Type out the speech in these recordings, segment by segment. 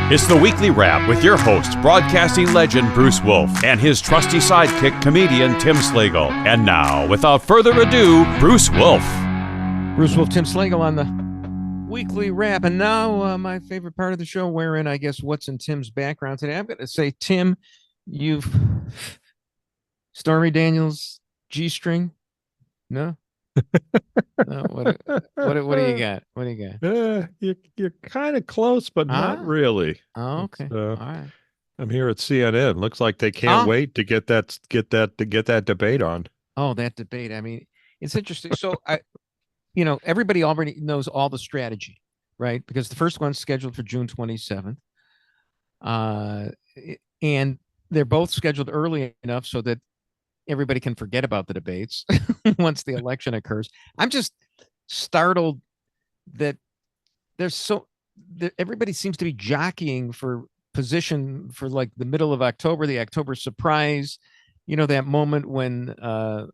It's the Weekly Wrap with your host, broadcasting legend Bruce Wolf, and his trusty sidekick, comedian Tim Slagle. And now, without further ado, Bruce Wolf. Bruce Wolf, Tim Slagle on the Weekly Wrap. And now my favorite part of the show, wherein I guess what's in Tim's background today. I'm going to say, Tim, you've Stormy Daniels G-string? No? No, what do you got? What do you got? You're kind of close, but not really. Oh, okay. All right. I'm here at CNN. Looks like they can't wait to get that debate on. Oh, that debate. I mean, it's interesting. So everybody already knows all the strategy, right? Because the first one's scheduled for June 27th. And they're both scheduled early enough so that everybody can forget about the debates once the election occurs. I'm just startled that everybody seems to be jockeying for position for like the middle of October, the October surprise, that moment when the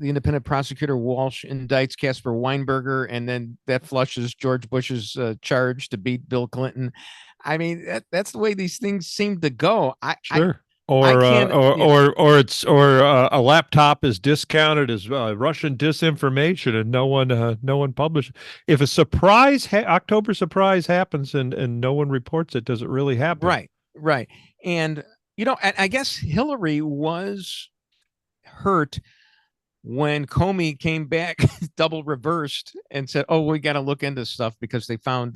independent prosecutor Walsh indicts Casper Weinberger, and then that flushes George Bush's charge to beat Bill Clinton. I mean, that's the way these things seem to go. Sure. Or a laptop is discounted as Russian disinformation, and no one publishes. If a surprise October surprise happens and no one reports it, does it really happen? Right. And I guess Hillary was hurt when Comey came back double reversed and said, "Oh, we got to look into stuff because they found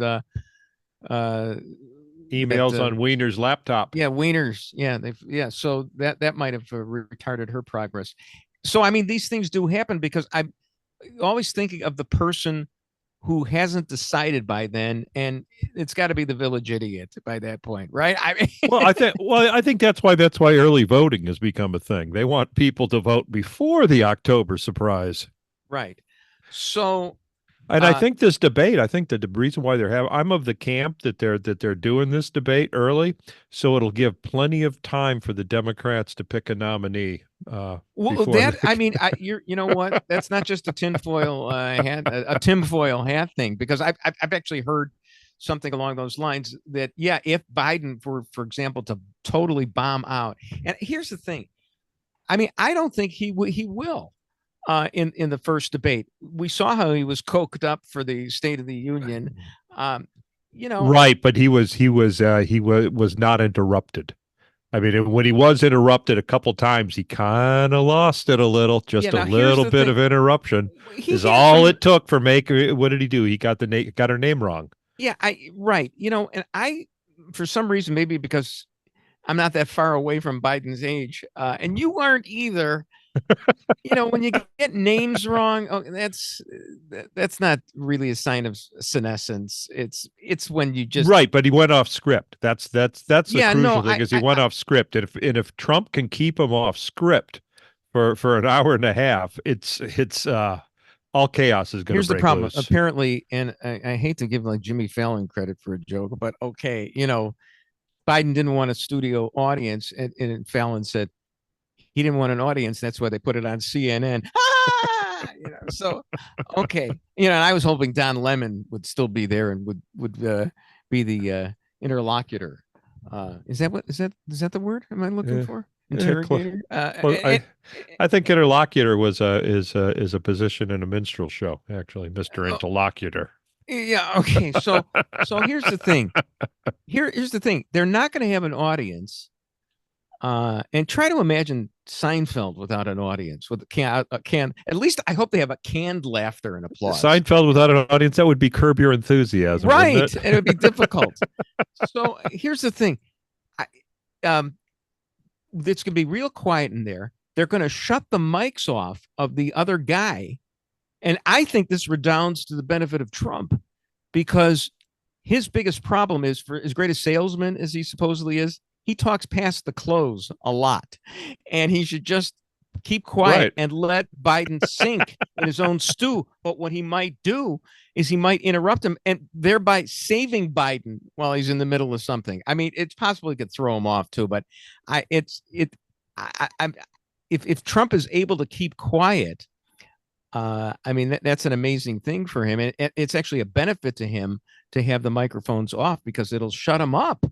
emails on Weiner's laptop." Yeah, Weiner's. Yeah, so that might have retarded her progress. So I mean, these things do happen because I'm always thinking of the person who hasn't decided by then, and it's got to be the village idiot by that point, right? I mean, I think that's why early voting has become a thing. They want people to vote before the October surprise, right? So. And I think this debate, the reason why I'm of the camp that they're doing this debate early, so it'll give plenty of time for the Democrats to pick a nominee. You know what? That's not just a tinfoil hat thing, because I've actually heard something along those lines that if Biden, for example, to totally bomb out, and here's the thing, I mean, I don't think he will. In the first debate, we saw how he was coked up for the State of the Union, right? But he was not interrupted. I mean, when he was interrupted a couple times, he kind of lost it a little. Just a little bit of interruption is all it took for making. What did he do? He got her name wrong. Yeah, right. And I, for some reason, maybe because I'm not that far away from Biden's age, and you aren't either. When you get names wrong, that's not really a sign of senescence. It's when you just right. But he went off script. That's the crucial thing, is he went off script. And if Trump can keep him off script for an hour and a half, it's all chaos is going to. Here's the problem. Loose. Apparently, and I hate to give like Jimmy Fallon credit for a joke, but okay, Biden didn't want a studio audience, and Fallon said he didn't want an audience. That's why they put it on CNN. So, okay. And I was hoping Don Lemon would still be there and would be the interlocutor. Is that the word? Am I looking for? Interrogator? I think interlocutor is a position in a minstrel show, actually, Mr. Interlocutor. Yeah. Okay. So here's the thing. Here's the thing. They're not going to have an audience. And try to imagine Seinfeld without an audience, with a can. At least I hope they have a canned laughter and applause. Seinfeld without an audience, that would be Curb Your Enthusiasm, right? It would be difficult. So here's the thing: it's going to be real quiet in there. They're going to shut the mics off of the other guy, and I think this redounds to the benefit of Trump, because his biggest problem is, for as great a salesman as he supposedly is, he talks past the close a lot, and he should just keep quiet and let Biden sink in his own stew. But what he might do is he might interrupt him, and thereby saving Biden while he's in the middle of something. I mean, it's possible he could throw him off too, but if Trump is able to keep quiet, I mean, that's an amazing thing for him. And it's actually a benefit to him to have the microphones off, because it'll shut him up.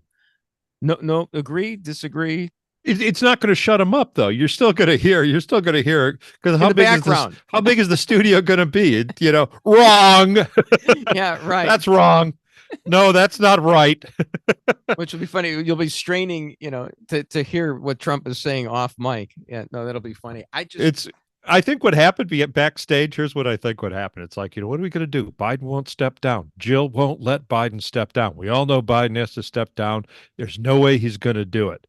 No, agree, disagree. It's not going to shut him up, though. You're still going to hear. You're still going to hear because In the background. How big is the studio going to be? Wrong. Yeah, right. That's wrong. No, that's not right. Which will be funny. You'll be straining, to hear what Trump is saying off mic. Yeah, no, that'll be funny. I think what happened backstage, here's what I think would happen. It's like, what are we going to do? Biden won't step down. Jill won't let Biden step down. We all know Biden has to step down. There's no way he's going to do it.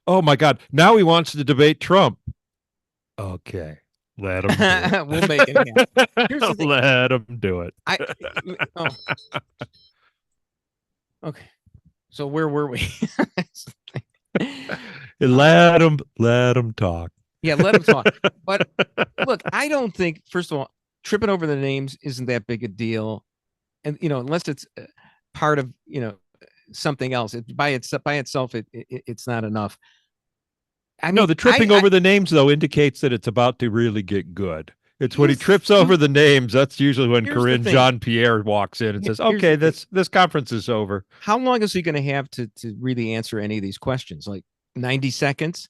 Oh my God. Now he wants to debate Trump. Okay. Let him do it. We'll make it happen. Let him do it. Okay. So where were we? Let him talk. Yeah, let him talk. But look, I don't think, first of all, tripping over the names isn't that big a deal. And, unless it's part of, something else, by itself, it's not enough. No, the tripping over the names, though, indicates that it's about to really get good. It's when he trips over the names. That's usually when Corinne Jean-Pierre walks in and says, okay, this conference is over. How long is he going to have to really answer any of these questions? Like 90 seconds?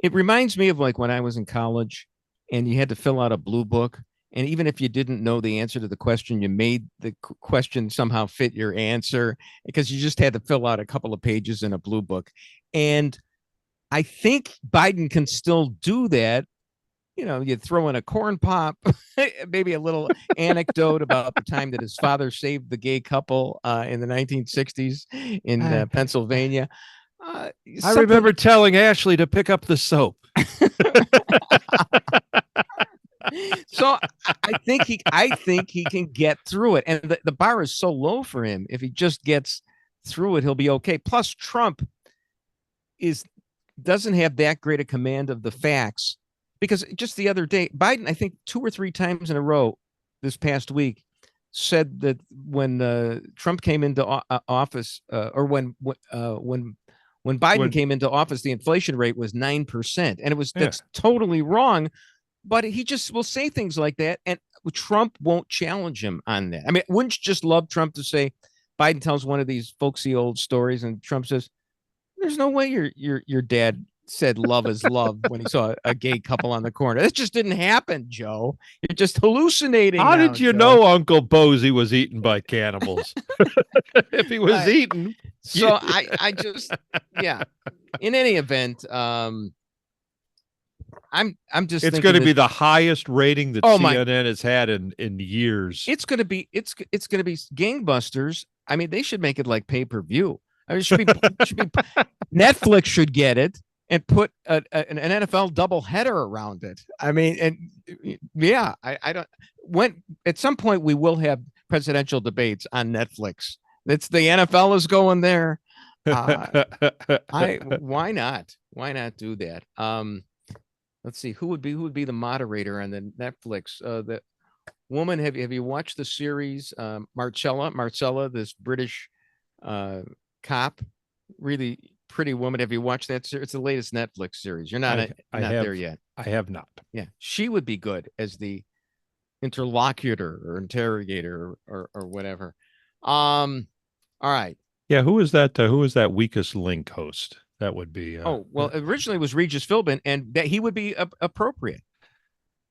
It reminds me of like when I was in college and you had to fill out a blue book. And even if you didn't know the answer to the question, you made the question somehow fit your answer because you just had to fill out a couple of pages in a blue book. And I think Biden can still do that. You throw in a corn pop, maybe a little anecdote about the time that his father saved the gay couple in the 1960s in Pennsylvania. I remember telling Ashley to pick up the soap. So I think he can get through it. And the bar is so low for him. If he just gets through it, he'll be okay. Plus, Trump doesn't have that great a command of the facts, because just the other day, Biden, I think 2 or 3 times in a row this past week, said that when Trump came into office, or when Biden came into office, the inflation rate was 9%, and that's totally wrong. But he just will say things like that, and Trump won't challenge him on that. I mean, wouldn't you just love Trump to say, Biden tells one of these folksy old stories, and Trump says, "There's no way your dad said love is love when he saw a gay couple on the corner. That just didn't happen, Joe. You're just hallucinating." How did you know Uncle Bosie was eaten by cannibals? If he was eaten. So I just, yeah. In any event, I'm just. It's going to be the highest rating that CNN has had in years. It's going to be gangbusters. I mean, they should make it like pay-per-view. I mean, it should be Netflix should get it and put an NFL doubleheader around it. I mean, and yeah, I don't. When at some point we will have presidential debates on Netflix. It's the NFL is going there. Why not? Why not do that? Let's see, who would be the moderator on the Netflix? The woman. Have you watched the series Marcella, this British cop, really pretty woman? Have you watched that series? It's the latest Netflix series. You're not there yet. I have not. Yeah, she would be good as the interlocutor or interrogator or whatever. All right. Yeah, who is that? Who is that weakest link host? That would be. Originally it was Regis Philbin, and that he would be appropriate.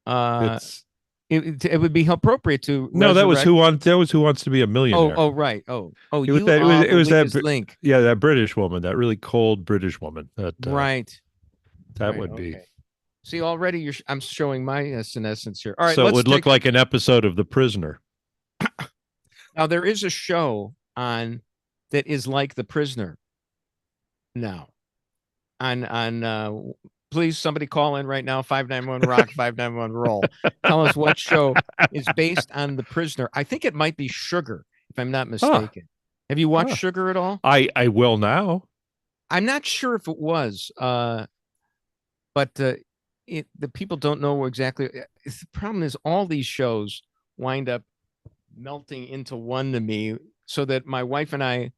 It would be appropriate to. No, that was Who Wants to Be a Millionaire. Oh, right. It was that link. Yeah, that British woman, that really cold British woman. Right. That would be. See, already I'm showing my senescence here. All right. So it would look like an episode of The Prisoner. Now there is a show on that is like The Prisoner. Now, on please, somebody call in right now, 591 rock 591 roll. Tell us what show is based on The Prisoner. I think it might be Sugar, if I'm not mistaken. Have you watched Sugar at all? I will now. I'm not sure if it was, but the people don't know exactly. The problem is all these shows wind up melting into one to me, so that my wife and I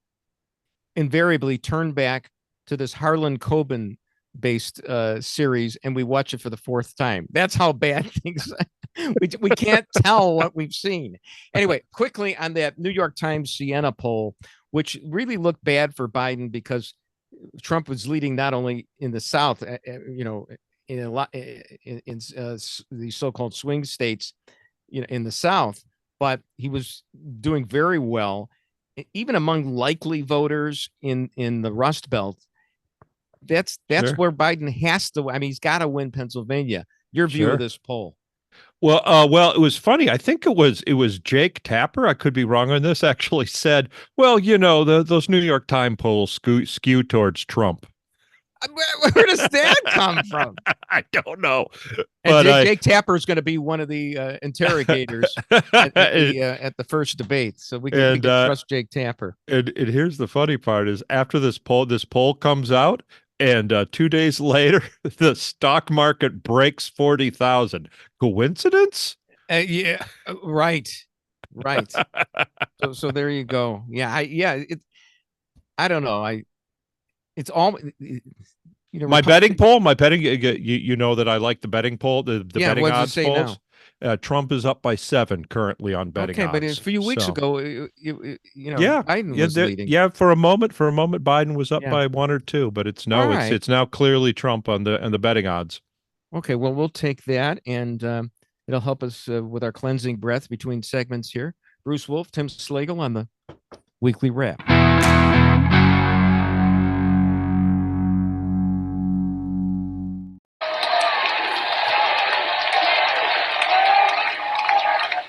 invariably turn back to this Harlan Coben based series, and we watch it for the 4th time. That's how bad things we can't tell what we've seen. Anyway, quickly on that New York Times Siena poll, which really looked bad for Biden, because Trump was leading not only in the South, in a lot in the so-called swing states, in the South, but he was doing very well, even among likely voters in the Rust Belt. That's Sure. where Biden has to. I mean, he's got to win Pennsylvania. Your view Sure. of this poll? Well, it was funny. I think it was Jake Tapper. I could be wrong on this. Actually, said, "Well, those New York Times polls skew towards Trump." Where does that come from? I don't know. And Jake Tapper is going to be one of the interrogators at the first debate, so we can trust Jake Tapper. And here's the funny part: is after this poll comes out, and 2 days later, the stock market breaks 40,000. Coincidence? Yeah, right. So there you go. Yeah, I don't know. It's all my betting poll. You know that I like the betting poll. The betting odds polls. Trump is up by 7 currently on betting odds. Okay, but a few weeks ago, Biden was leading. Yeah, for a moment, Biden was up by 1 or 2, but it's now clearly Trump on the betting odds. Okay, well, we'll take that, and it'll help us with our cleansing breath between segments here. Bruce Wolf, Tim Slagle on the Weekly Wrap.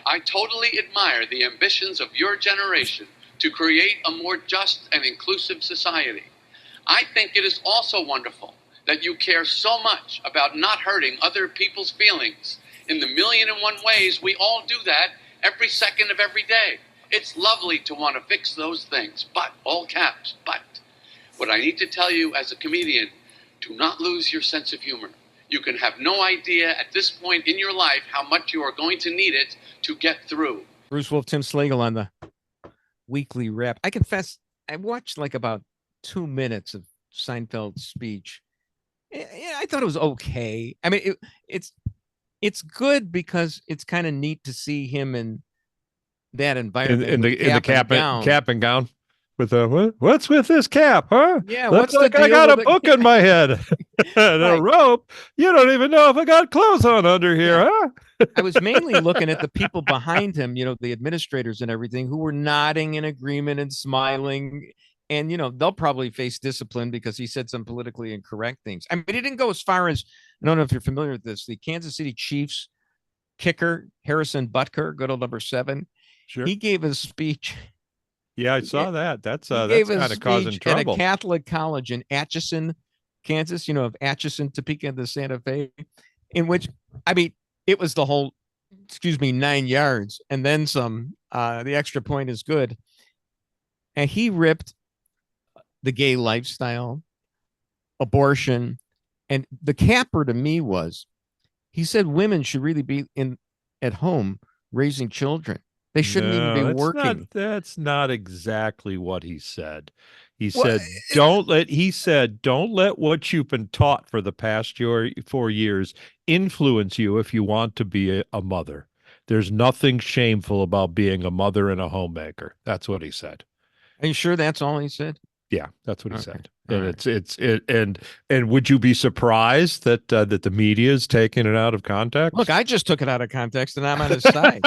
I totally admire the ambitions of your generation to create a more just and inclusive society. I think it is also wonderful that you care so much about not hurting other people's feelings. In the 1,000,001 ways, we all do that every second of every day. It's lovely to want to fix those things, but, all caps, but. What I need to tell you as a comedian, do not lose your sense of humor. You can have no idea at this point in your life how much you are going to need it to get through. Bruce Wolf, Tim Slagle on the Weekly Wrap. I confess, I watched like about 2 minutes of Seinfeld's speech. I thought it was okay. I mean, it's good because it's kind of neat to see him in that environment in the cap and gown. With what's with this cap, huh? Yeah, looks like I got a book in my head and a rope. You don't even know if I got clothes on under here, huh? I was mainly looking at the people behind him, the administrators and everything, who were nodding in agreement and smiling. And, they'll probably face discipline because he said some politically incorrect things. I mean, he didn't go as far as, I don't know if you're familiar with this, the Kansas City Chiefs kicker, Harrison Butker, good old number 7. Sure. He gave a speech. Yeah, I saw that. That's kind of causing trouble. At a Catholic college in Atchison, Kansas, of Atchison, Topeka, the Santa Fe, in which, I mean, it was the whole, 9 yards and then some. The extra point is good. And he ripped the gay lifestyle, abortion, and the capper to me was, he said women should really be at home raising children. They shouldn't even be working. That's not exactly what he said. He said, don't let what you've been taught for the past 4 years influence you if you want to be a mother. There's nothing shameful about being a mother and a homemaker. That's what he said. Are you sure that's all he said? Yeah, that's what he said. And and would you be surprised that the media is taking it out of context? Look, I just took it out of context, and I'm on his side.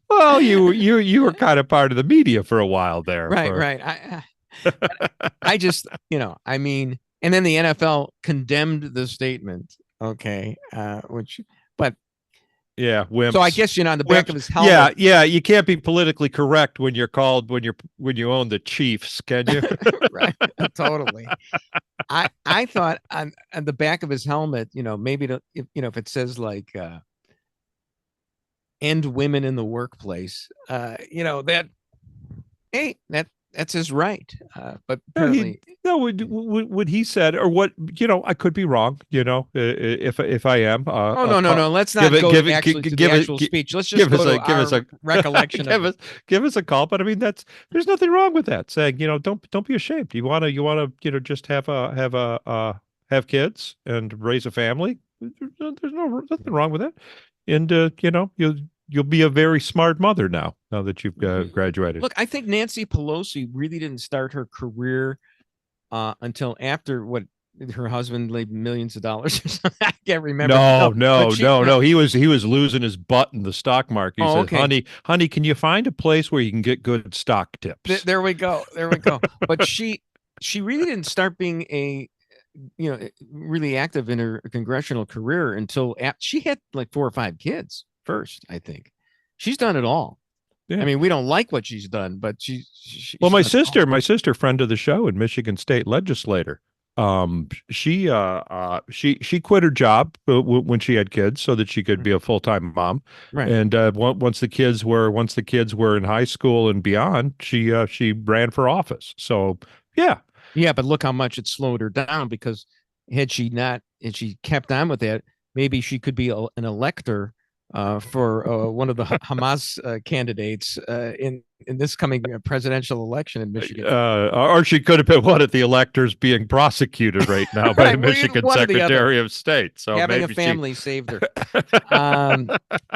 Well, you were kind of part of the media for a while there, right? I just, I mean, and then the NFL condemned the statement. Okay, but. Yeah, wimps. So I guess on the back of his helmet. Yeah. You can't be politically correct when you're called when you own the Chiefs, can you? Right, totally. I thought on the back of his helmet, maybe if it says like "end women in the workplace," that's his right. But apparently, would he said, or what? I could be wrong. If I am. No. Let's not go to the actual speech. Let's just give us a recollection. Give us a call. But I mean, there's nothing wrong with that. Saying, don't be ashamed. You want to just have kids and raise a family. There's nothing wrong with that. And you'll be a very smart mother now that you've graduated. Look, I think Nancy Pelosi really didn't start her career until after what her husband laid millions of dollars or something. I can't remember. No. He was losing his butt in the stock market. He said, okay. honey, can you find a place where you can get good stock tips? There we go. But she really didn't start being really active in her congressional career until she had like 4 or 5 kids first, I think. She's done it all. Yeah. I mean, we don't like what she's done, but my sister, friend of the show and Michigan State legislator, she quit her job when she had kids so that she could be a full-time mom. Right. And once the kids were in high school and beyond, she ran for office. So yeah. Yeah, but look how much it slowed her down, because had she kept on with that, maybe she could be an elector for one of the Hamas candidates in this coming presidential election in Michigan. Or she could have been one of the electors being prosecuted right now by the Michigan Secretary of State. So having a family saved her.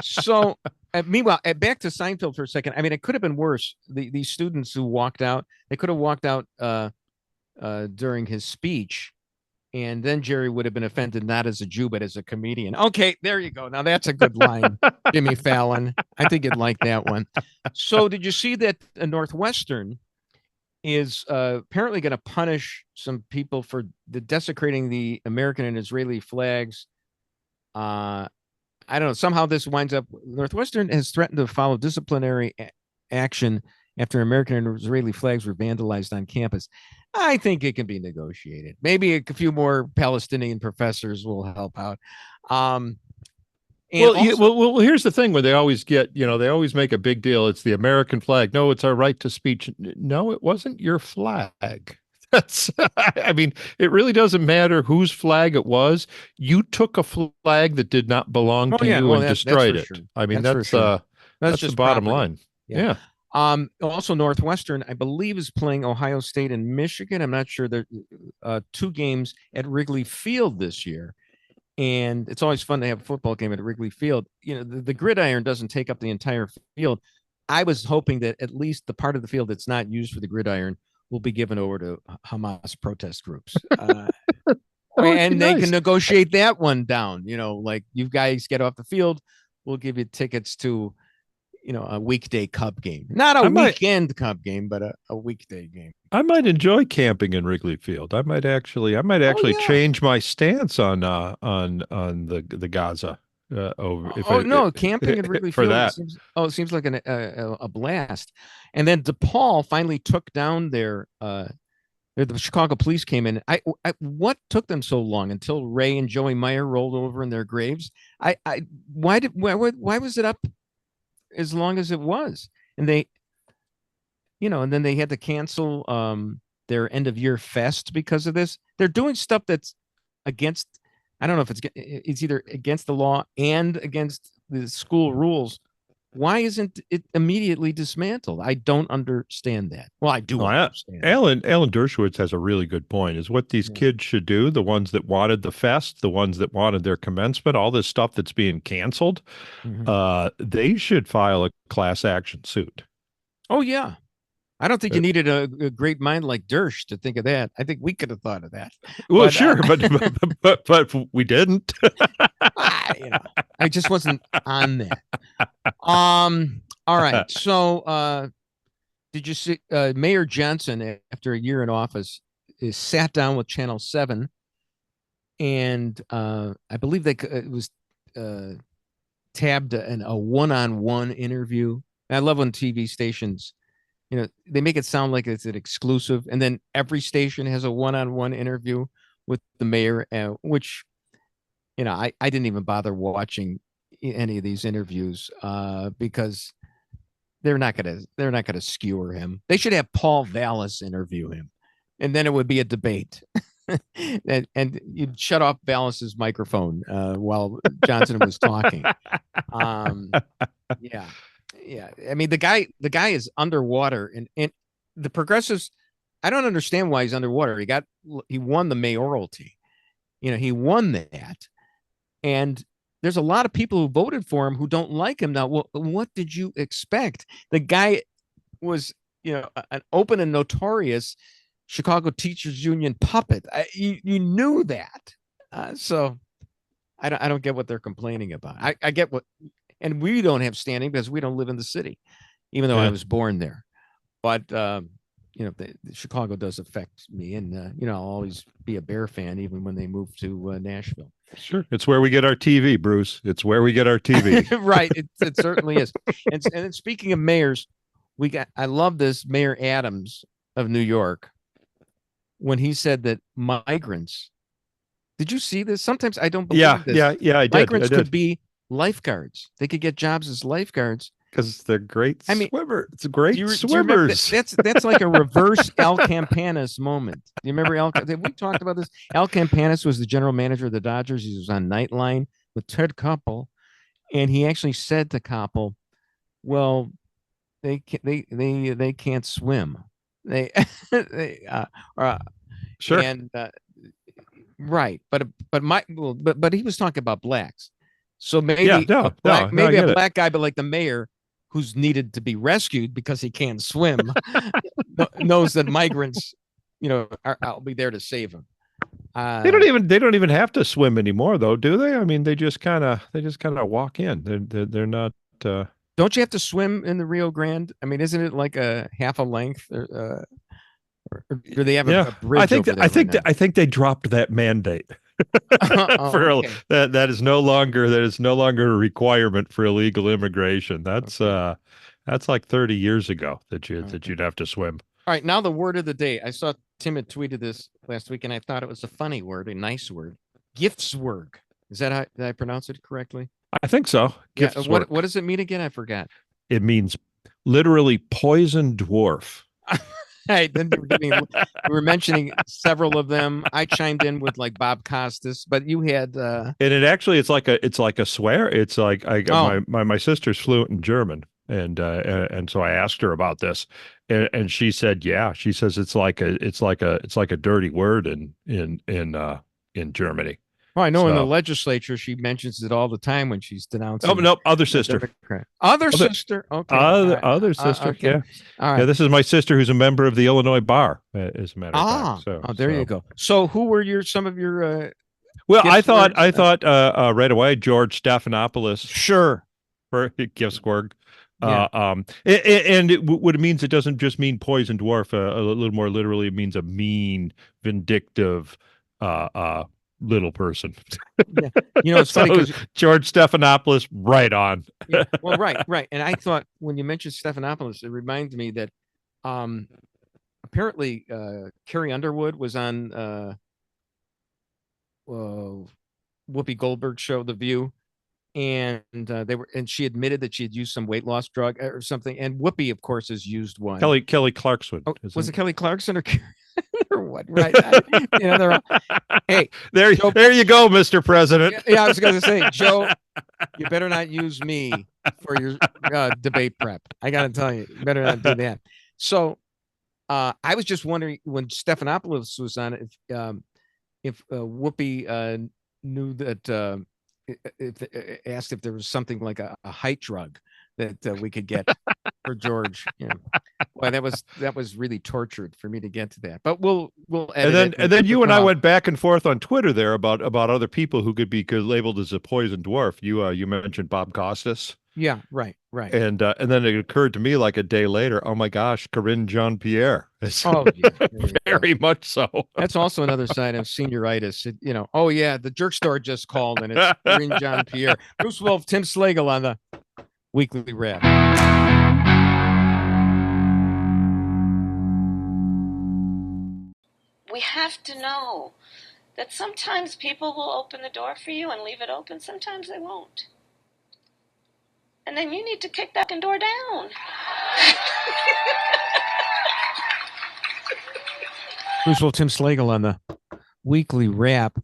So meanwhile, back to Seinfeld for a second. I mean, it could have been worse. These students who walked out, they could have walked out during his speech. And then Jerry would have been offended, not as a Jew, but as a comedian. Okay, there you go. Now that's a good line, Jimmy Fallon. I think you'd like that one. So did you see that Northwestern is apparently going to punish some people for desecrating the American and Israeli flags? I don't know. Somehow this winds up, Northwestern has threatened to follow disciplinary action after American and Israeli flags were vandalized on campus. I think it can be negotiated. Maybe a few more Palestinian professors will help out. Well, here's the thing where they always make a big deal. It's the American flag. No, it's our right to speech. No, it wasn't your flag. I mean, it really doesn't matter whose flag it was. You took a flag that did not belong to you and destroyed it. Sure. I mean, that's just the bottom line. Yeah. Also, Northwestern, I believe, is playing Ohio State and Michigan. I'm not sure. There are 2 games at Wrigley Field this year. And it's always fun to have a football game at Wrigley Field. You know, the gridiron doesn't take up the entire field. I was hoping that at least the part of the field that's not used for the gridiron will be given over to Hamas protest groups. And they can negotiate that one down. You know, like, you guys get off the field, we'll give you tickets to, a weekday Cub game, not a weekend Cub game, but a weekday game. I might enjoy camping in Wrigley Field. I might actually change my stance on the Gaza. Camping at Wrigley Field that. It seems like a blast. And then DePaul finally took down the Chicago police came in. What took them so long until Ray and Joey Meyer rolled over in their graves? Why was it up as long as it was? And they, and then they had to cancel their end of year fest because of this. They're doing stuff that's against, I don't know if it's either against the law and against the school rules. Why isn't it immediately dismantled? I don't understand that. Well, I do understand. Alan Dershowitz has a really good point. Is what these kids should do, the ones that wanted the fest, the ones that wanted their commencement, all this stuff that's being canceled, they should file a class action suit. Oh, yeah. I don't think you needed a great mind like Dersh to think of that. I think we could have thought of that. Well, sure, but we didn't. I just wasn't on that. All right. So, did you see Mayor Johnson, after a year in office, is sat down with Channel 7, and I believe it was tabbed a one-on-one interview. And I love when TV stations, they make it sound like it's an exclusive, and then every station has a one-on-one interview with the mayor, which, I didn't even bother watching any of these interviews because they're not gonna skewer him. They should have Paul Vallis interview him, and then it would be a debate. and you'd shut off Vallis's microphone while Johnson was talking. Yeah. I mean, the guy is underwater, and the progressives, I don't understand why he's underwater. He won the mayoralty. He won that. And there's a lot of people who voted for him who don't like him now. Well, what did you expect? The guy was, an open and notorious Chicago Teachers Union puppet. You knew that. So I don't get what they're complaining about. I get what, and we don't have standing because we don't live in the city, even though I was born there. But Chicago does affect me, and I'll always be a Bear fan, even when they move to Nashville. Sure, it's where we get our TV, Bruce. It's where we get our TV. Right, it certainly is. And speaking of mayors, I love this Mayor Adams of New York when he said that migrants. Did you see this? Sometimes I don't believe this. Yeah, I did. Migrants could be lifeguards. They could get jobs as lifeguards. Because they're great swimmers. It's great swimmers. Do you remember, that's like a reverse Al Campanis moment. Do you remember we talked about this? Al Campanis was the general manager of the Dodgers. He was on Nightline with Ted Koppel, and he actually said to Koppel, "Well, they can't swim. Sure, and right, but he was talking about blacks, so maybe a black guy, but like the mayor, who's needed to be rescued because he can't swim, knows that migrants, I'll be there to save him. They don't even have to swim anymore, though, do they? I mean, they just kind of walk in. They're not. Don't you have to swim in the Rio Grande? I mean, isn't it like a half a length? Or do they have a bridge? I think they dropped that mandate. That is no longer a requirement for illegal immigration. That's like 30 years ago that you'd have to swim. All right, now the word of the day. I saw Tim had tweeted this last week, and I thought it was a funny word, a nice word. Giftsword. Is that how did I pronounce it correctly? I think so. What does it mean again? I forgot. It means literally poison dwarf. Hey, then we were mentioning several of them. I chimed in with like Bob Costas, but you had and it's like a swear. It's like my sister's fluent in German, and so I asked her about this, and she said, yeah, she says it's like a dirty word in Germany. Well, I know in the legislature she mentions it all the time when she's denouncing. Oh no, other sister. Other sister. Okay. Other sister. Okay. Yeah. All right. Yeah, this is my sister who's a member of the Illinois Bar, as a matter of fact. There you go. So who were some of your well, I thought right away George Stephanopoulos. Sure. For Giftsword. Yeah. What it means, it doesn't just mean poison dwarf. A little more literally, it means a mean, vindictive, little person. Yeah. It's funny because George Stephanopoulos, right on. Yeah, well, right. And I thought when you mentioned Stephanopoulos, it reminded me that apparently Carrie Underwood was on Whoopi Goldberg's show, The View, and she admitted that she had used some weight loss drug or something. And Whoopi, of course, has used one. Kelly Clarkson. Oh, was it Kelly Clarkson or what? Right. They're all, hey, there you go, Mr. President. Yeah, I was going to say, Joe, you better not use me for your debate prep. I got to tell you, you better not do that. So I was just wondering when Stephanopoulos was on it, if Whoopi knew that asked if there was something like a height drug that we could get for George. Well, that was really tortured for me to get to that, but we'll edit and then you and I went back and forth on Twitter there about other people who could be labeled as a poison dwarf. You mentioned Bob Costas. Yeah, right. And then it occurred to me like a day later, oh my gosh, Corinne Jean-Pierre. Oh, yeah, very much so. That's also another side of senioritis. Oh yeah, the jerk store just called and it's Corinne Jean-Pierre. Bruce Wolf, Tim Slagle on the Weekly Wrap. We have to know that sometimes people will open the door for you and leave it open. Sometimes they won't. And then you need to kick that door down. Bruce Wolf, Tim Slagle on the Weekly Wrap.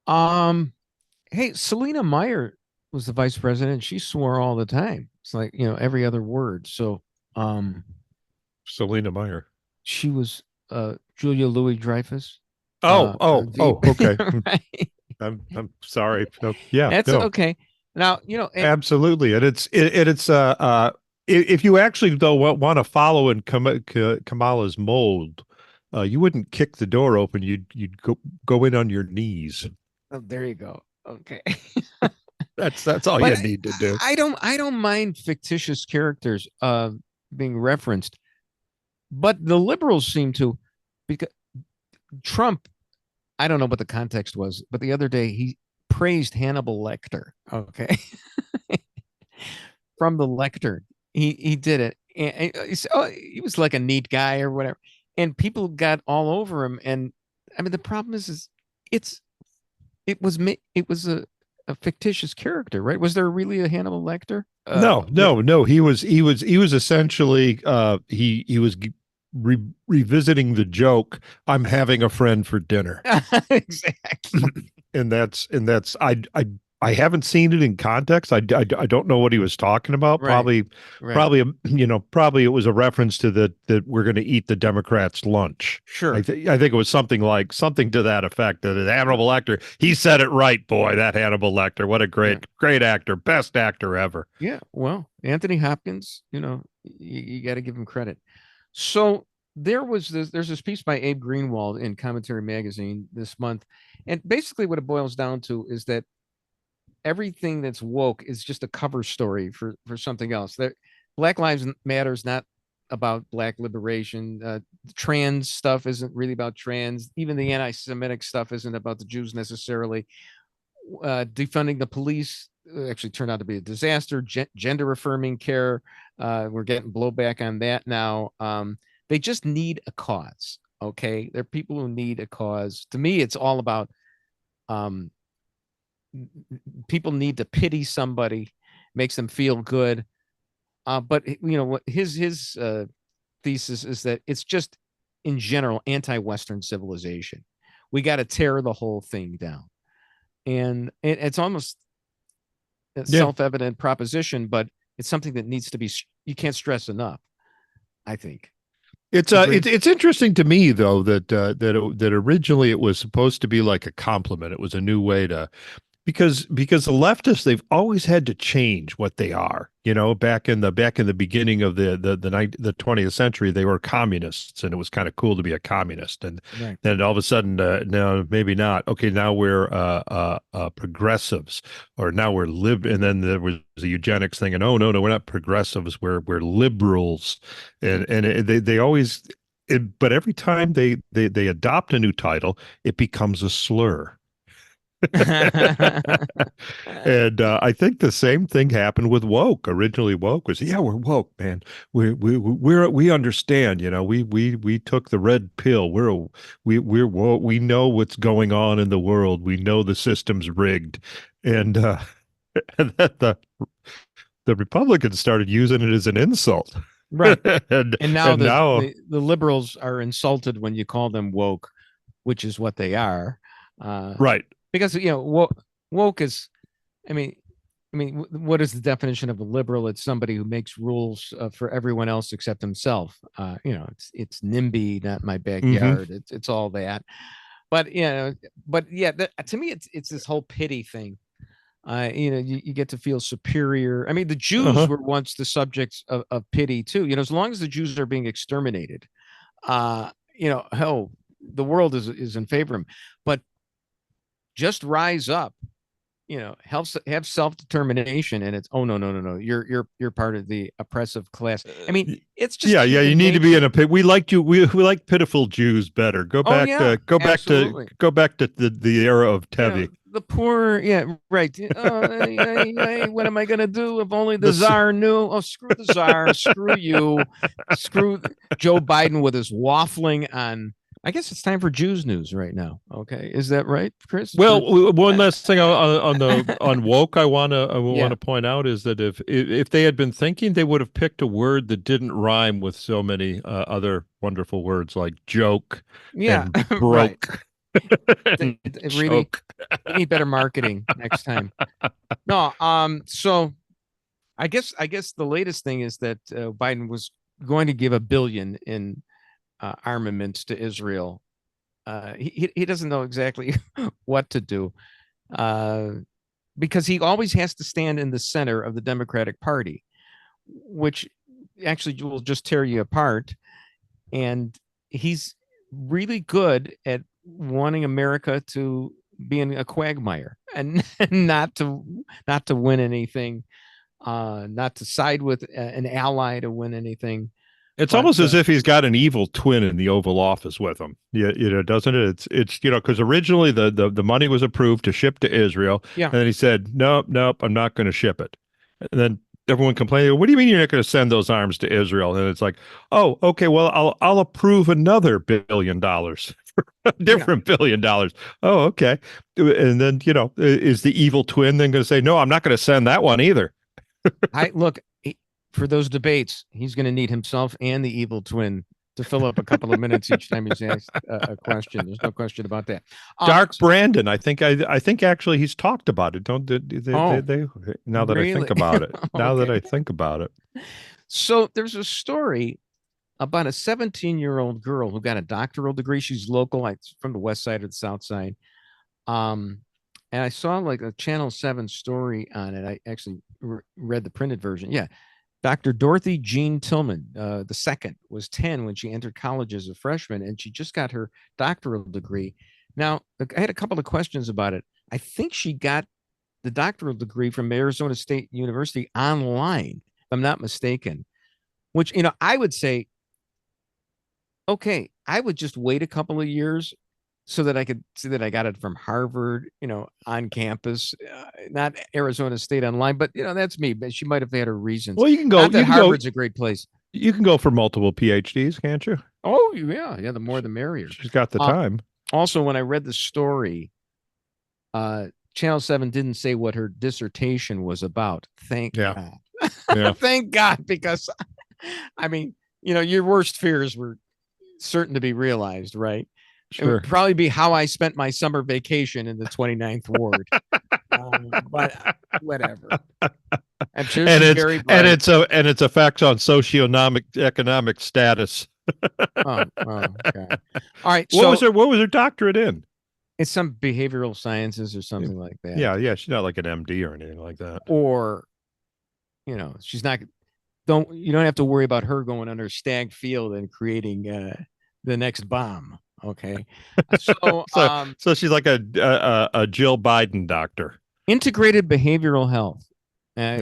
Hey, Selena Meyer was the vice president. She swore all the time. It's like, every other word. So, Selena Meyer. She was Julia Louis-Dreyfus. Okay. Right? I'm sorry. No, yeah, that's okay. Now, absolutely. And it's if you actually though want to follow in Kamala's mold, you wouldn't kick the door open. You'd go in on your knees. Oh, there you go. Okay. That's all But you need to do. I don't mind fictitious characters being referenced, but the liberals seem to, because Trump, I don't know what the context was, but the other day he praised Hannibal Lecter. Okay. From the lectern. He did it. And he was like a neat guy or whatever. And people got all over him. And I mean, the problem is it was a fictitious character, right? Was there really a Hannibal Lecter? No. He was essentially he was revisiting the joke. I'm having a friend for dinner. Exactly. and that's I haven't seen it in context. I don't know what he was talking about. Right. Probably it was a reference to that we're going to eat the Democrats' lunch. Sure. I think it was something to that effect. That Hannibal Lecter, he said it right, boy. That Hannibal Lecter, what a great actor, best actor ever. Yeah. Well, Anthony Hopkins, you got to give him credit. So there's this piece by Abe Greenwald in Commentary Magazine this month, and basically what it boils down to is that everything that's woke is just a cover story for something else. That Black Lives Matter is not about Black liberation. Trans stuff isn't really about trans. Even the anti-Semitic stuff isn't about the Jews necessarily. Defunding the police actually turned out to be a disaster. Gender affirming care, we're getting blowback on that now. They just need a cause. Okay, they're people who need a cause. To me, it's all about people need to pity somebody, makes them feel good. But what his thesis is that it's just in general anti-Western civilization. We got to tear the whole thing down, and it's almost a self-evident proposition, but it's something that needs to be, you can't stress enough, I think. It's interesting to me though that originally it was supposed to be like a compliment. It was a new way to, because the leftists, they've always had to change what they are. Back in the beginning of the 20th century, they were communists, and it was kind of cool to be a communist. And Right. then all of a sudden, no, maybe not. Okay, now we're progressives, or now we're and then there was the eugenics thing, and oh no, we're not progressives, we're liberals, and they always. But every time they adopt a new title, it becomes a slur. And I think the same thing happened with woke. Originally, woke was, we're woke, man. We understand. We took the red pill. We're woke. We know what's going on in the world. We know the system's rigged, and that the Republicans started using it as an insult. Right. and now the liberals are insulted when you call them woke, which is what they are. Right. Because woke is, I mean, what is the definition of a liberal? It's somebody who makes rules for everyone else except himself. It's NIMBY, not my backyard. Mm-hmm. It's all that. But to me, it's this whole pity thing. You get to feel superior. I mean, the Jews were once the subjects of pity too. As long as the Jews are being exterminated, hell, the world is in favor of them. But just rise up, have self-determination, and it's no, you're part of the oppressive class. I mean, it's just you need to be in a pit. We like like pitiful Jews better. Go back to the era of TWW. The poor, right. What am I gonna do if only the czar knew? Oh, screw the czar, screw you, screw Joe Biden with his waffling on. I guess it's time for Jews news right now. Okay, is that right, Chris? Well, one last thing on woke I want to point out is that if they had been thinking, they would have picked a word that didn't rhyme with so many other wonderful words like joke and broke. Right. Really, we need better marketing next time. No, so I guess the latest thing is that Biden was going to give $1 billion in armaments to Israel. He doesn't know exactly what to do because he always has to stand in the center of the Democratic Party, which actually will just tear you apart. And he's really good at wanting America to be in a quagmire and not to win anything, not to side with an ally to win anything. It's But, almost as if he's got an evil twin in the Oval Office with him. Yeah, doesn't it? It's because originally the money was approved to ship to Israel, Yeah. and then he said, nope, I'm not going to ship it. And then everyone complained, what do you mean you're not going to send those arms to Israel? And it's like, oh, okay, well, I'll approve another $1 billion, different $1 billion. Oh, okay. And then, is the evil twin then going to say, no, I'm not going to send that one either? For those debates, he's going to need himself and the evil twin to fill up a couple of minutes each time he's asked a question. There's no question about that. Dark Brandon, I think actually he's talked about it. Don't they now that I think about it. Now that I think about it. So there's a story about a 17-year-old girl who got a doctoral degree. She's local, from the west side or the south side. And I saw like a Channel 7 story on it. I actually read the printed version. Yeah. Dr. Dorothy Jean Tillman, the second, was 10 when she entered college as a freshman, and she just got her doctoral degree. Now, I had a couple of questions about it. I think she got the doctoral degree from Arizona State University online, if I'm not mistaken, which, I would say, okay, I would just wait a couple of years so that I could see that I got it from Harvard, on campus, not Arizona State online, but that's me. But she might have had her reasons. Well, you can go. Harvard's a great place. You can go for multiple PhDs, can't you? Oh yeah. The more the merrier. She's got the time. Also, when I read the story, Channel 7 didn't say what her dissertation was about. Thank God. Yeah. Thank God, because your worst fears were certain to be realized, right? Sure. It would probably be how I spent my summer vacation in the 29th ward. But whatever. I'm sure and its effects on socioeconomic status. Oh, God. All right. What was her doctorate in? It's some behavioral sciences or something like that. Yeah. She's not like an MD or anything like that. Or, she's not. You don't have to worry about her going under Stag Field and creating the next bomb. Okay. So she's like a Jill Biden doctor. Integrated behavioral health. There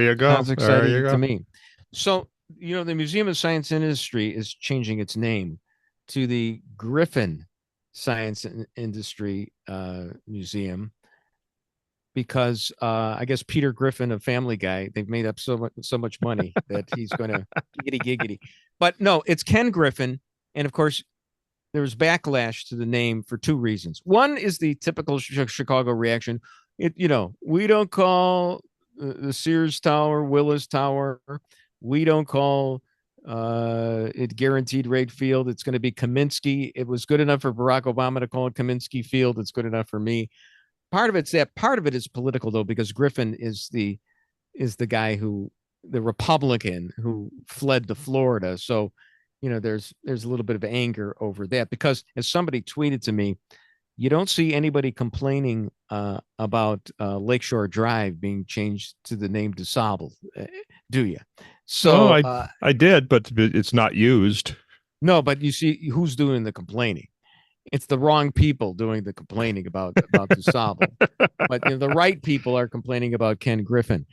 you go. Sounds exciting to me. So, the Museum of Science and Industry is changing its name to the Griffin Science and Industry Museum because I guess Peter Griffin of Family Guy, they've made up so much money that he's going to giggity. But no, it's Ken Griffin. And of course, there was backlash to the name for two reasons. One is the typical Chicago reaction. We don't call the Sears Tower Willis Tower. We don't call it Guaranteed Rate Field. It's going to be Kaminsky. It was good enough for Barack Obama to call it Kaminsky Field. It's good enough for me. Part of it's that. Part of it is political, though, because Griffin is the guy the Republican who fled to Florida. So, there's a little bit of anger over that because, as somebody tweeted to me, you don't see anybody complaining about Lakeshore Drive being changed to the name DeSable, do you? So I did, but it's not used. No, but you see who's doing the complaining. It's the wrong people doing the complaining about DeSable. But the right people are complaining about Ken Griffin.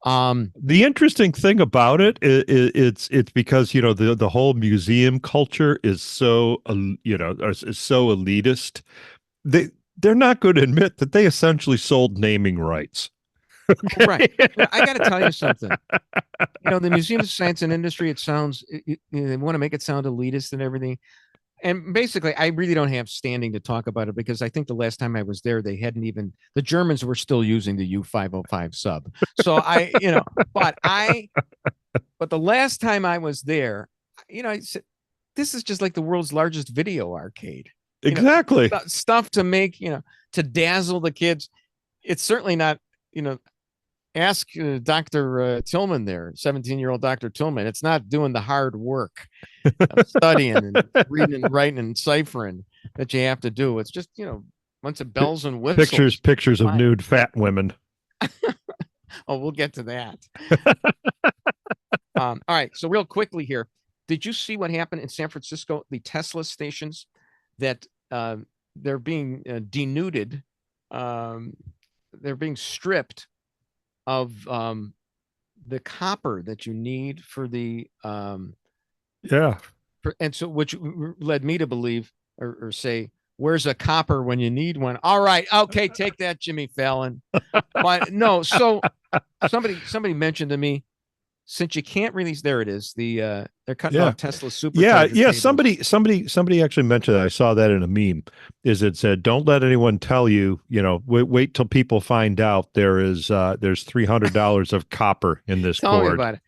The interesting thing about it is it's because the whole museum culture is so is so elitist. They're not going to admit that they essentially sold naming rights. Okay. Right. I got to tell you something. The Museum of Science and Industry, it sounds they want to make it sound elitist and everything. And basically, I really don't have standing to talk about it because I think the last time I was there, the Germans were still using the U-505 sub. So but the last time I was there, I said, this is just like the world's largest video arcade. Exactly. Stuff to make, to dazzle the kids. It's certainly not, ask Dr. Tillman there, 17-year-old Dr. Tillman. It's not doing the hard work of studying and reading and writing and ciphering that you have to do. It's just, bunch of bells and whistles. Pictures of nude fat women. Oh, we'll get to that. All right. So real quickly here, Did you see what happened in San Francisco? The Tesla stations that they're being denuded. They're being stripped of the copper that you need for the and so which led me to believe or say, where's a copper when you need one? All right, okay, take that, Jimmy Fallon. But no, so somebody mentioned to me, since you can't release, there it is. They're cutting off Tesla supercharger cables. Somebody actually mentioned that. I saw that in a meme. Is it said, don't let anyone tell you, wait till people find out there's $300 of copper in this Tell me cord. about it.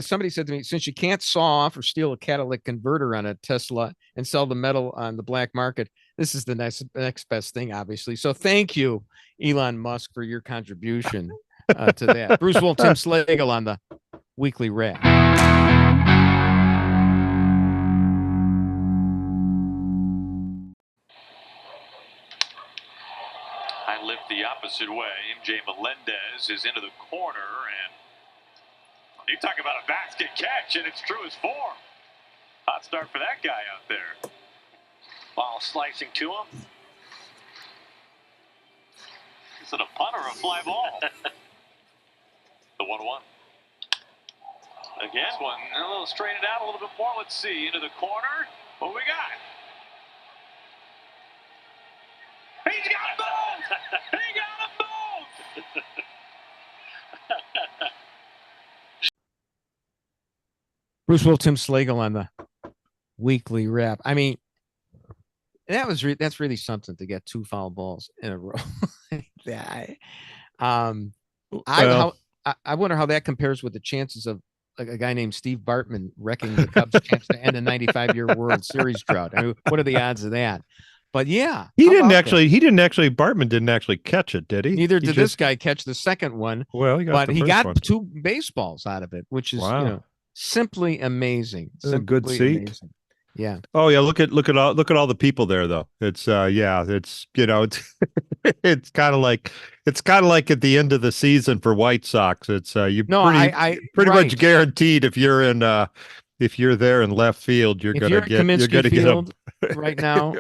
Somebody said to me, since you can't saw off or steal a catalytic converter on a Tesla and sell the metal on the black market, this is the next best thing, obviously. So thank you, Elon Musk, for your contribution to that. Bruce Wolf, Tim Slagle on the Weekly Wrap. I lift the opposite way. MJ Melendez is into the corner, and you talk about a basket catch, and it's true as form. Hot start for that guy out there. Ball slicing to him. Is it a punt or a fly ball? The 1-1. Again, one a little straightened out a little bit more. Let's see. Into the corner. What do we got? He's got both! He got them both! Bruce Wolf, Tim Slagle on the Weekly Wrap. I mean, that's really something to get 2 foul balls in a row. I wonder how that compares with the chances of a guy named Steve Bartman wrecking the Cubs' chance to end a 95-year World Series drought. I mean, what are the odds of that? But yeah, Bartman didn't actually catch it, did he? Neither did this guy catch the second one. Well, he got one. 2 baseballs out of it, which is simply amazing. Simply a good seat. Amazing. Yeah. Oh yeah. Look at all the people there though. It's it's it's kind of like at the end of the season for White Sox. It's pretty much guaranteed if you're there in left field, you're going to get them right now.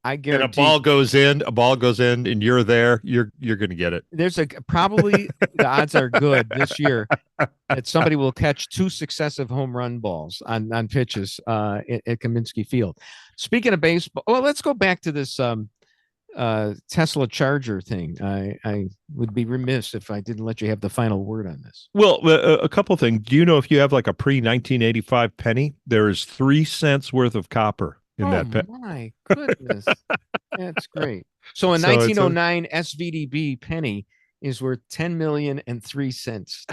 I guarantee. And a ball goes in, and you're there. You're going to get it. There's probably the odds are good this year that somebody will catch 2 successive home run balls on pitches at Kaminsky Field. Speaking of baseball, well, let's go back to this Tesla charger thing. I would be remiss if I didn't let you have the final word on this. Well, a couple things. Do you know if you have like a pre-1985 penny, there is 3 cents worth of copper in that penny? Oh my goodness, that's great. So a 1909 SVDB penny is worth $10,003 cents.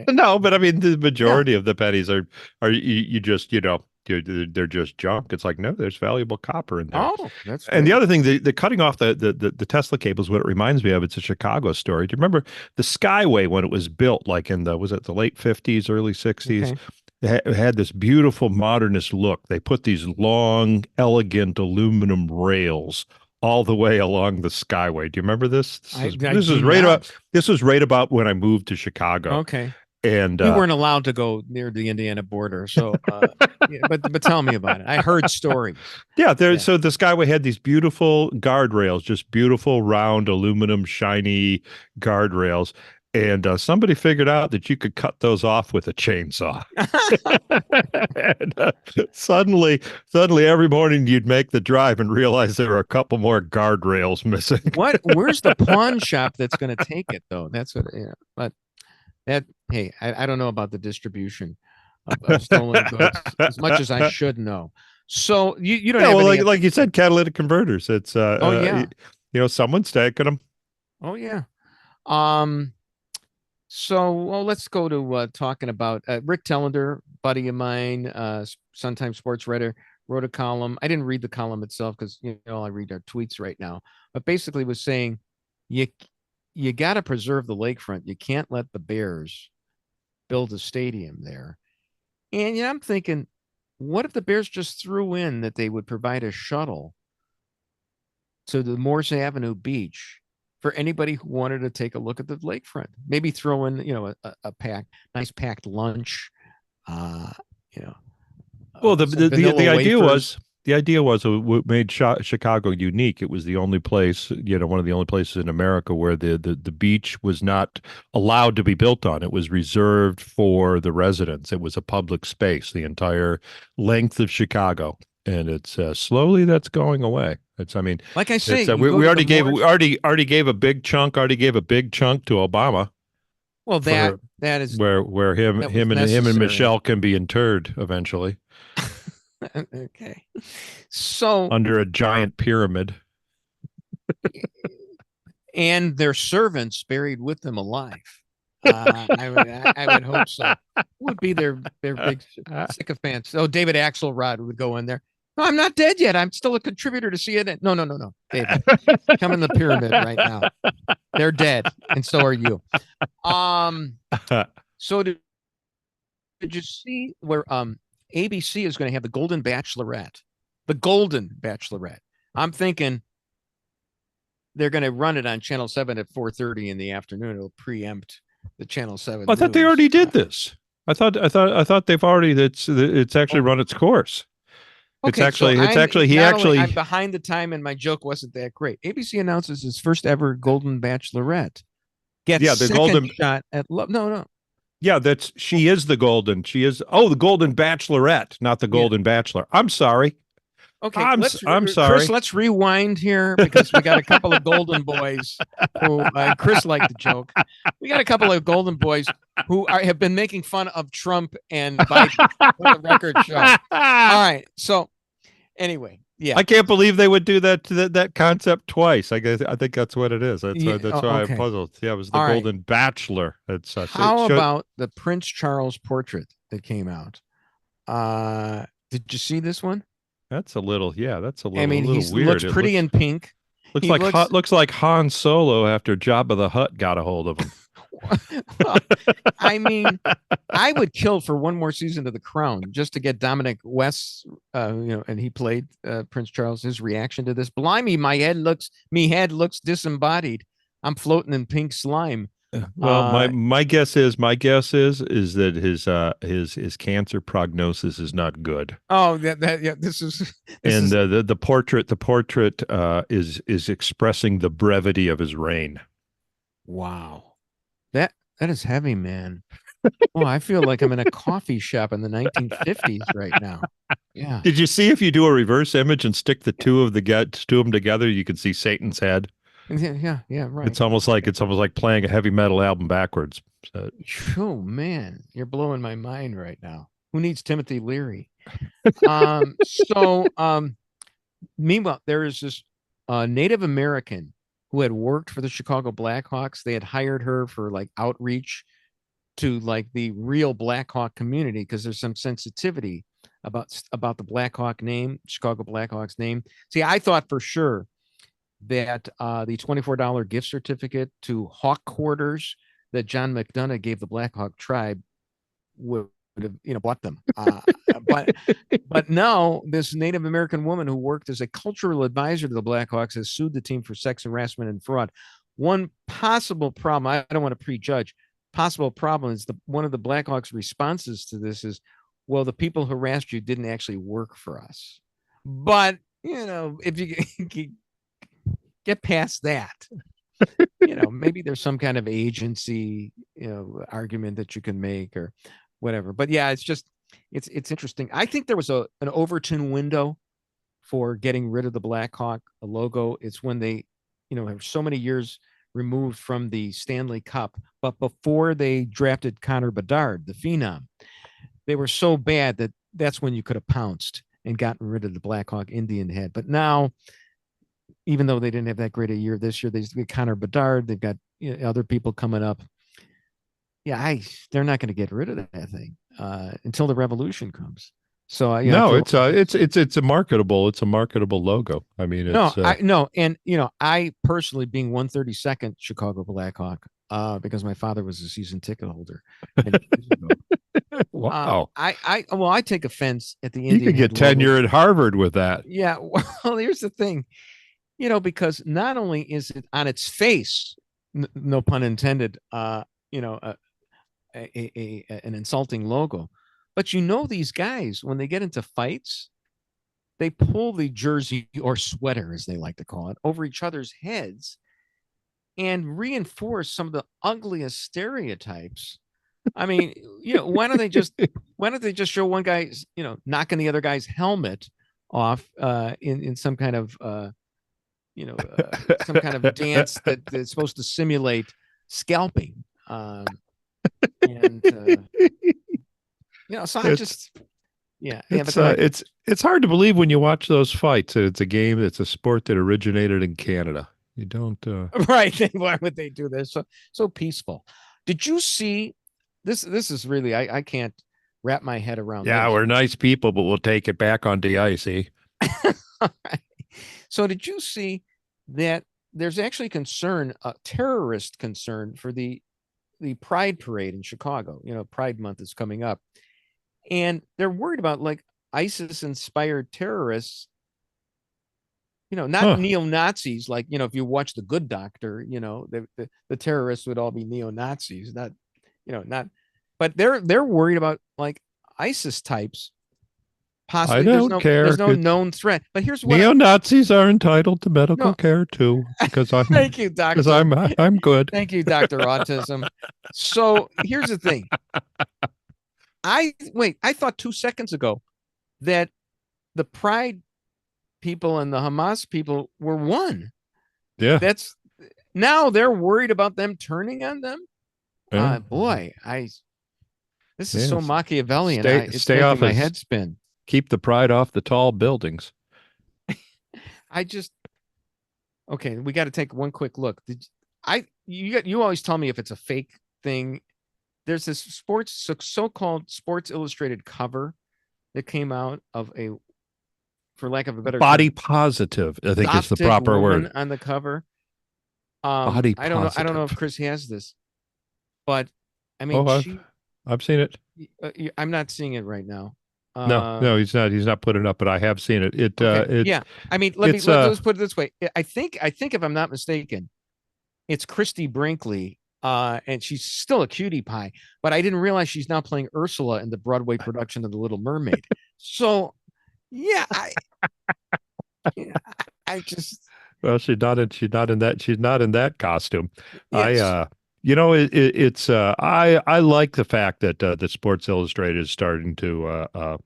No, but I mean the majority of the pennies are they're just junk. It's like, no, there's valuable copper in there. Oh, that's great. And the other thing, the cutting off the Tesla cables, what it reminds me of, it's a Chicago story. Do you remember the Skyway when it was built, like in the late 50s, early 60s? Okay. It had this beautiful modernist look. They put these long, elegant aluminum rails all the way along the Skyway. Do you remember this? This was right about when I moved to Chicago. Okay. And we weren't allowed to go near the Indiana border, so but tell me about it. I heard stories. Yeah, so the Skyway had these beautiful guardrails, just beautiful round aluminum shiny guardrails, and somebody figured out that you could cut those off with a chainsaw. And suddenly every morning you'd make the drive and realize there were a couple more guardrails missing. Where's the pawn shop that's going to take it though? That's what. Yeah, but. Hey, I don't know about the distribution of stolen goods as much as I should know. So you don't have any like you said, catalytic converters. It's someone's taking them. Oh yeah. So let's go to talking about Rick Tellender, buddy of mine, Sun-Times sports writer, wrote a column. I didn't read the column itself because I read our tweets right now, but basically was saying you got to preserve the lakefront. You can't let the Bears build a stadium there. And I'm thinking, what if the Bears just threw in that they would provide a shuttle to the Morse Avenue beach for anybody who wanted to take a look at the lakefront? Maybe throw in, a nice packed lunch, you know. Well, the some vanilla idea wafers. was what made Chicago unique. It was the only place, one of the only places in America where the beach was not allowed to be built on. It was reserved for the residents. It was a public space, the entire length of Chicago, and it's slowly that's going away. Like I say, we already gave a big chunk to Obama. Well, that is where him that was and necessary. Michelle can be interred eventually. Okay. So under a giant pyramid. And their servants buried with them alive. I would hope so. Would be their big sycophants. Oh, David Axelrod would go in there. No, I'm not dead yet. I'm still a contributor to CNN. No. David, come in the pyramid right now. They're dead, and so are you. So did you see where ABC is going to have the Golden Bachelorette? The Golden Bachelorette. I'm thinking they're going to run it on Channel 7 at 4:30 in the afternoon. It'll preempt the Channel 7. I thought they already did this. I thought they've already. It's actually run its course. Okay, I'm behind the time, and my joke wasn't that great. ABC announces its first ever Golden Bachelorette. The golden shot at love. No. Yeah, she is the golden. She is the Golden Bachelorette, not the Golden Bachelor. I'm sorry. Okay, I'm sorry. Chris, let's rewind here because we got a couple of golden boys who Chris liked the joke. We got a couple of golden boys who have been making fun of Trump and Biden with the record show. All right. So anyway, yeah. I can't believe they would do that concept twice. I think that's what it is. That's why I'm puzzled. Yeah, it was the Golden Bachelor. How about the Prince Charles portrait that came out? Did you see this one? That's a little weird. He looks pretty in pink. Looks like Han Solo after Jabba the Hutt got a hold of him. Well, I would kill for one more season of The Crown just to get Dominic West, and he played Prince Charles. His reaction to this: "Blimey, my head looks disembodied. I'm floating in pink slime." Well, my guess is that his cancer prognosis is not good. Oh, this is the portrait is expressing the brevity of his reign. Wow, that is heavy, man. Oh, I feel like I'm in a coffee shop in the 1950s right now. Yeah. Did you see if you do a reverse image and stick the two of them together, you can see Satan's head? Yeah, right. It's almost like playing a heavy metal album backwards. So. Oh man, you're blowing my mind right now. Who needs Timothy Leary? Meanwhile, there is this Native American who had worked for the Chicago Blackhawks. They had hired her for like outreach to like the real Blackhawk community because there's some sensitivity about the Blackhawk name, Chicago Blackhawks name. See, I thought for sure that the $24 gift certificate to Hawk Quarters that John McDonough gave the Blackhawk tribe would have bought them. But no, this Native American woman who worked as a cultural advisor to the Blackhawks has sued the team for sex harassment and fraud. One possible problem, I don't want to prejudge, possible problem is one of the Blackhawks' responses to this is, well, the people who harassed you didn't actually work for us. But, if you get past that, maybe there's some kind of agency, argument that you can make or whatever. But yeah, it's interesting. I think there was an Overton window for getting rid of the Blackhawk logo. It's when they, have so many years removed from the Stanley Cup, but before they drafted Connor Bedard, the phenom, they were so bad that's when you could have pounced and gotten rid of the Blackhawk Indian head. But now, even though they didn't have that great a year this year, they've got Connor Bedard. They've got other people coming up. Yeah, they're not going to get rid of that thing until the revolution comes. So it's a marketable logo. I mean, I personally, being 132nd Chicago Blackhawk, because my father was a season ticket holder. Wow. I take offense at the Indian. You could get tenure at Harvard with that. Yeah. Well, here's the thing. Because not only is it on its face, no pun intended, an insulting logo, But you know, these guys, when they get into fights, they pull the jersey or sweater, as they like to call it, over each other's heads and reinforce some of the ugliest stereotypes. I mean, why don't they just show one guy, knocking the other guy's helmet off in some kind of some kind of dance that's supposed to simulate scalping. So I just, it's hard to believe when you watch those fights. It's a sport that originated in Canada. You don't right? Why would they do this? So peaceful. Did you see this? This is really I can't wrap my head around. Yeah, this. We're nice people, but we'll take it back on DIC. All right. So did you see that there's actually terrorist concern for the Pride Parade in Chicago? Pride Month is coming up, and they're worried about like ISIS-inspired terrorists. Not neo-Nazis, like, if you watch The Good Doctor, the terrorists would all be neo-Nazis, but they're worried about like ISIS types. Possibly, I don't care. There's no known threat. But here's what neo-Nazis are entitled to medical care too, because I'm thank you, doctor. Because I'm good. Thank you, Dr. Autism. So here's the thing. I thought 2 seconds ago that the Pride people and the Hamas people were one. Yeah. Now they're worried about them turning on them. Yeah. This is so Machiavellian. It's stay making off my head spin. Keep the pride off the tall buildings. Okay, we got to take one quick look. You always tell me if it's a fake thing. There's this so-called Sports Illustrated cover that came out of for lack of a better body term, positive, I think is the proper word on the cover. Body I don't know if Chris has this, but I mean, I've seen it. I'm not seeing it right now. No, he's not putting it up, but I have seen it. Yeah. I mean, let's put it this way. I think if I'm not mistaken, it's Christy Brinkley, and she's still a cutie pie, but I didn't realize she's now playing Ursula in the Broadway production of The Little Mermaid. So, yeah, I just. Well, she's not in that costume. Yes. I like the fact that Sports Illustrated is starting to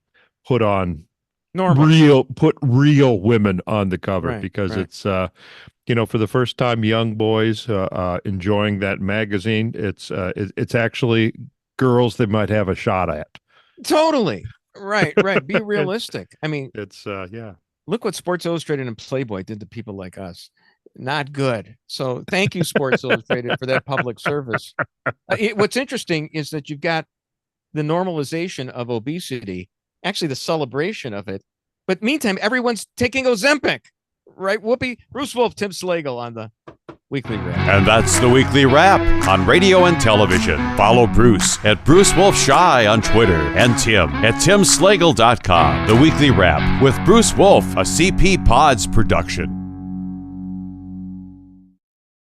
put on real women on the cover, because it's for the first time, young boys enjoying that magazine. It's actually girls they might have a shot at. Totally. Right. Be realistic. I mean, it's look what Sports Illustrated and Playboy did to people like us. Not good. So thank you, Sports Illustrated, for that public service. What's interesting is that you've got the normalization of obesity, actually the celebration of it. But meantime, everyone's taking Ozempic, right? Whoopi, Bruce Wolf, Tim Slagle on the Weekly Wrap. And that's the Weekly Wrap on radio and television. Follow Bruce at Bruce Wolf Shy on Twitter and Tim at timslagle.com. The Weekly Wrap with Bruce Wolf, a CP Pods production.